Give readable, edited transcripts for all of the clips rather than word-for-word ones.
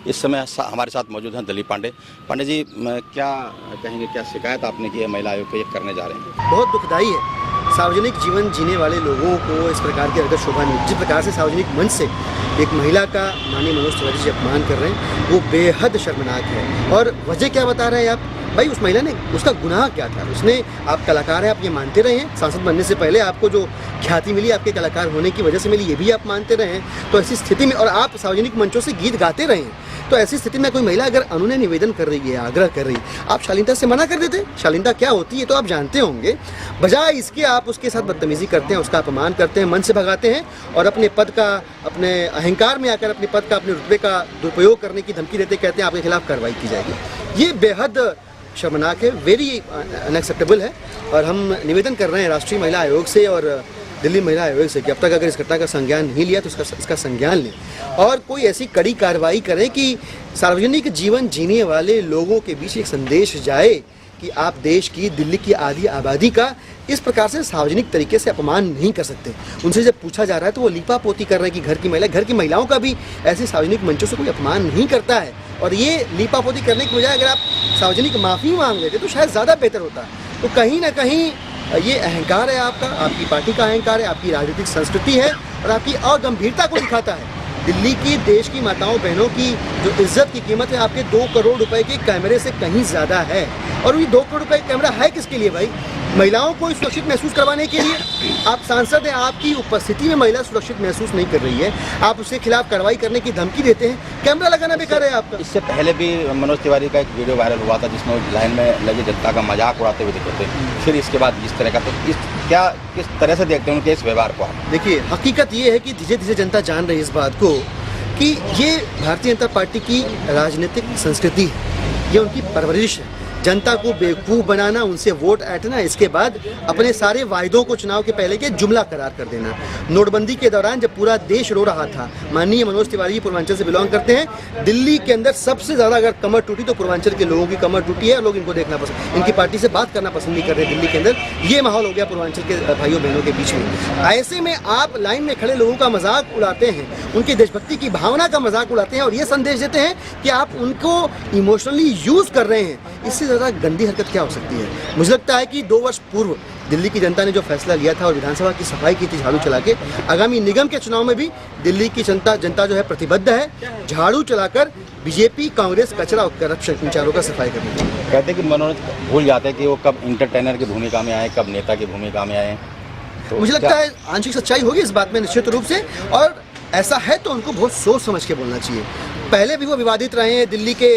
इस समय हमारे साथ मौजूद हैं दिलीप पांडे। पांडे जी, क्या कहेंगे, क्या शिकायत आपने की है महिला आयोग को ये करने जा रहे हैं? बहुत दुखदाई है। सार्वजनिक जीवन जीने वाले लोगों को इस प्रकार की हरकत शोभा नहीं। जिस प्रकार से सार्वजनिक मंच से एक महिला का माननीय मनोज तिवारी जी अपमान कर रहे हैं, वो बेहद शर्मनाक है। और वजह क्या बता रहे हैं आप? भाई, उस महिला ने, उसका गुनाह क्या था? उसने, आप कलाकार हैं, आप ये मानते रहे हैं। सांसद बनने से पहले आपको जो ख्याति मिली आपके कलाकार होने की वजह से मिली, ये भी आप मानते रहे हैं। तो ऐसी स्थिति में, और आप सार्वजनिक मंचों से गीत गाते रहे हैं, तो ऐसी स्थिति में कोई महिला अगर अनुनय निवेदन कर रही है, आग्रह कर रही है, आप शालीनता से मना कर देते। शालीनता क्या होती है तो आप जानते होंगे। बजाय इसके आप उसके साथ बदतमीजी करते हैं, उसका अपमान करते हैं, मन से भगाते हैं और अपने पद का, अपने अहंकार में आकर अपने पद का, अपने रुतबे का दुरुपयोग करने की धमकी देते, कहते हैं आपके खिलाफ कार्रवाई की जाएगी। ये बेहद शर्मनाक है, वेरी अनएक्सेप्टेबल है। और हम निवेदन कर रहे हैं राष्ट्रीय महिला आयोग से और दिल्ली महिला आयोग से कि अब तक अगर इस घटना का संज्ञान नहीं लिया तो इसका संज्ञान लें और कोई ऐसी कड़ी कार्रवाई करें कि सार्वजनिक जीवन जीने वाले लोगों के बीच एक संदेश जाए कि आप देश की, दिल्ली की आधी आबादी का इस प्रकार से सार्वजनिक तरीके से अपमान नहीं कर सकते। उनसे जब पूछा जा रहा है तो वो लीपा पोती कर रहे हैं कि घर की महिलाओं का भी ऐसे सार्वजनिक मंचों से कोई अपमान नहीं करता है। और ये लीपा पोती करने की बजाय अगर आप सार्वजनिक माफ़ी मांग लेते तो शायद ज़्यादा बेहतर होता। तो कहीं ना कहीं ये अहंकार है आपका, आपकी पार्टी का अहंकार है, आपकी राजनीतिक संस्कृति है और आपकी अगंभीरता को दिखाता है। दिल्ली की, देश की माताओं बहनों की जो इज्जत की कीमत है आपके 2 करोड़ रुपए के कैमरे से कहीं ज़्यादा है। और ये 2 करोड़ रुपए का कैमरा है किसके लिए भाई? महिलाओं को सुरक्षित महसूस करवाने के लिए। आप सांसद हैं, आपकी उपस्थिति में महिला सुरक्षित महसूस नहीं कर रही है, आप उसके खिलाफ कार्रवाई करने की धमकी देते हैं। कैमरा लगाना बेकार है आपका। इससे पहले भी मनोज तिवारी का एक वीडियो वायरल हुआ था जिसमें वो लाइन में लगी जनता का मजाक उड़ाते हुए दिखे थे। फिर इसके बाद इस तरह का, तो किस तरह से देखते हैं उनके इस व्यवहार को? देखिए, हकीकत ये है कि धीरे धीरे जनता जान रही है इस बात को कि ये भारतीय जनता पार्टी की राजनीतिक संस्कृति है, ये उनकी परवरिश है। जनता को बेवकूफ़ बनाना, उनसे वोट ऐंठना, इसके बाद अपने सारे वायदों को चुनाव के पहले के जुमला करार कर देना। नोटबंदी के दौरान जब पूरा देश रो रहा था, माननीय मनोज तिवारी पूर्वांचल से बिलोंग करते हैं, दिल्ली के अंदर सबसे ज़्यादा अगर कमर टूटी तो पूर्वांचल के लोगों की कमर टूटी है। लोग इनको देखना पसंद, इनकी पार्टी से बात करना पसंद नहीं कर रहे। दिल्ली के अंदर ये माहौल हो गया पूर्वांचल के भाइयों बहनों के बीच में। ऐसे में आप लाइन में खड़े लोगों का मजाक उड़ाते हैं, उनकी देशभक्ति की भावना का मजाक उड़ाते हैं और ये संदेश देते हैं कि आप उनको इमोशनली यूज़ कर रहे हैं। इससे ज़्यादा गंदी हरकत क्या हो सकती है? मुझे लगता है कि 2 वर्ष पूर्व दिल्ली की जनता ने जो फैसला लिया था और विधानसभा की सफाई की थी झाड़ू चला के, आगामी निगम के चुनाव में भी दिल्ली की जनता जो है प्रतिबद्ध है झाड़ू चलाकर बीजेपी, कांग्रेस, कचरा और करप्शन, इन चारों का सफाई करने की। कहते हैं कि मनोज भूल जाते हैं कि वो कब इंटरटेनर की भूमिका में आए, कब नेता की भूमिका में आए। तो मुझे लगता है आंशिक सच्चाई होगी इस बात में निश्चित रूप से, और ऐसा है तो उनको बहुत सोच समझ के बोलना चाहिए। पहले भी वो विवादित रहे हैं, दिल्ली के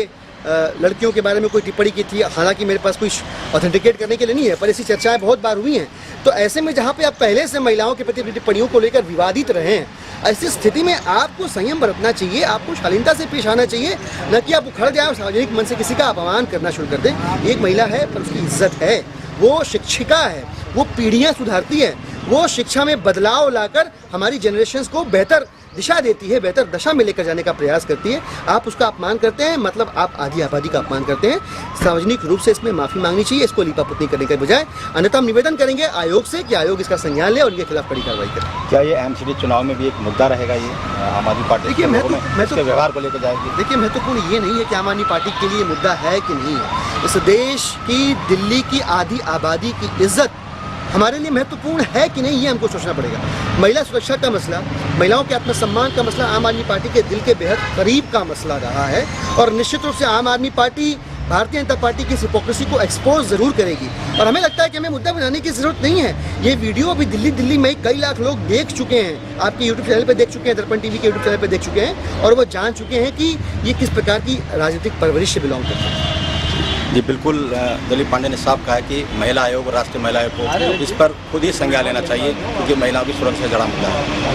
लड़कियों के बारे में कोई टिप्पणी की थी, हालांकि मेरे पास कोई ऑथेंटिकेट करने के लिए नहीं है, पर ऐसी चर्चाएं बहुत बार हुई हैं। तो ऐसे में जहां पे आप पहले से महिलाओं के प्रति टिप्पणियों को लेकर विवादित रहे हैं, ऐसी स्थिति में आपको संयम बरतना चाहिए, आपको शालीनता से पेश आना चाहिए, न कि आप उखड़ जाए और सार्वजनिक मन से किसी का अपमान करना शुरू कर दें। एक महिला है पर उसकी इज्जत है, वो शिक्षिका है, वो पीढ़ियाँ सुधारती है, वो शिक्षा में बदलाव लाकर हमारी जनरेशन्स को बेहतर दिशा देती है, बेहतर दशा में लेकर जाने का प्रयास करती है। आप उसका अपमान करते हैं, मतलब आप आधी आबादी का अपमान करते हैं। सार्वजनिक रूप से इसमें माफ़ी मांगनी चाहिए, इसको लीपापुतनी करने के बजाय। अन्यथा हम निवेदन करेंगे आयोग से कि आयोग इसका संज्ञान ले और इनके खिलाफ कड़ी कार्रवाई करे। क्या ये एमसीडी चुनाव में भी एक मुद्दा रहेगा ये आम आदमी पार्टी? देखिए, मैं तो व्यवहार को लेकर जाएगी। देखिए, महत्वपूर्ण ये नहीं है कि आम आदमी पार्टी के लिए मुद्दा है कि नहीं है। इस देश की, दिल्ली की आधी आबादी की इज्जत हमारे लिए महत्वपूर्ण है कि नहीं, ये हमको सोचना पड़ेगा। महिला सुरक्षा का मसला, महिलाओं के आत्मसम्मान का मसला आम आदमी पार्टी के दिल के बेहद करीब का मसला रहा है और निश्चित रूप से आम आदमी पार्टी भारतीय जनता पार्टी की हिपोक्रेसी को एक्सपोज जरूर करेगी। और हमें लगता है कि हमें मुद्दा बनाने की जरूरत नहीं है। ये वीडियो अभी दिल्ली में कई लाख लोग देख चुके हैं, आपके यूट्यूब चैनल पे देख चुके हैं, दर्पण टीवी के यूट्यूब चैनल पे देख चुके हैं और वो जान चुके हैं कि ये किस प्रकार की राजनीतिक परवरिश से बिलोंग करते हैं। जी बिल्कुल, दिलीप पांडे ने साफ कहा कि महिला आयोग और राष्ट्रीय महिला आयोग को इस पर खुद ही संज्ञान लेना चाहिए क्योंकि महिलाओं की सुरक्षा जड़ा मुद्दा है।